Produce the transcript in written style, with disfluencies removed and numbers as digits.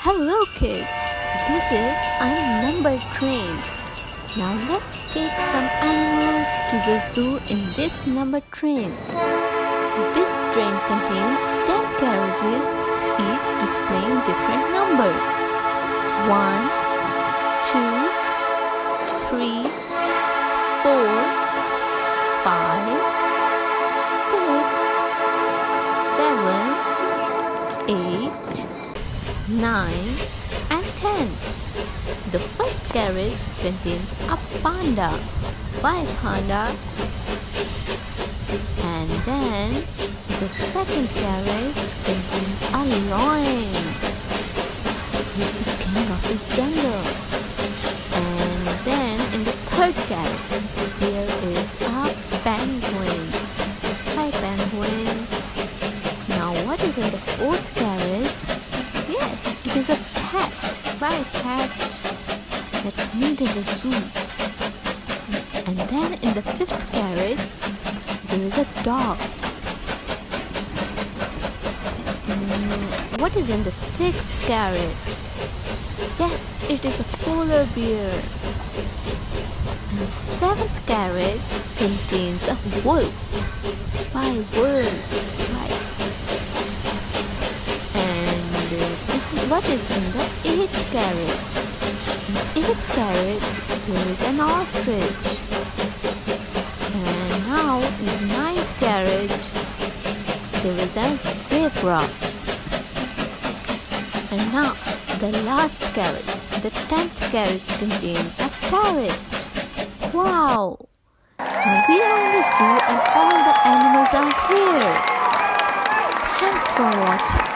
Hello kids, this is a number train. Now let's take some animals to the zoo in this number train. This train contains 10 carriages, each displaying different numbers. 1, 2, 3, 4, 5, 6, 7, 8, 9 and 10. The first carriage contains a panda. Why panda? And then the second carriage contains a lion. He's the king of the jungle. And then in the third carriage there is a penguin. Hi penguin. Now what is in the fourth carriage? Yes, it is a cat. Why cat? Let's meet in the zoo. And then in the fifth carriage, there is a dog. What is in the sixth carriage? Yes, it is a polar bear. And the seventh carriage contains a wolf. Why wolf? Why? What is in the eighth carriage? In the eighth carriage, there is an ostrich. And now, in the ninth carriage, there is a zebra. And now, the last carriage, the 10th carriage contains a parrot. Wow! Now we are in the zoo and all the animals are here. Thanks for watching.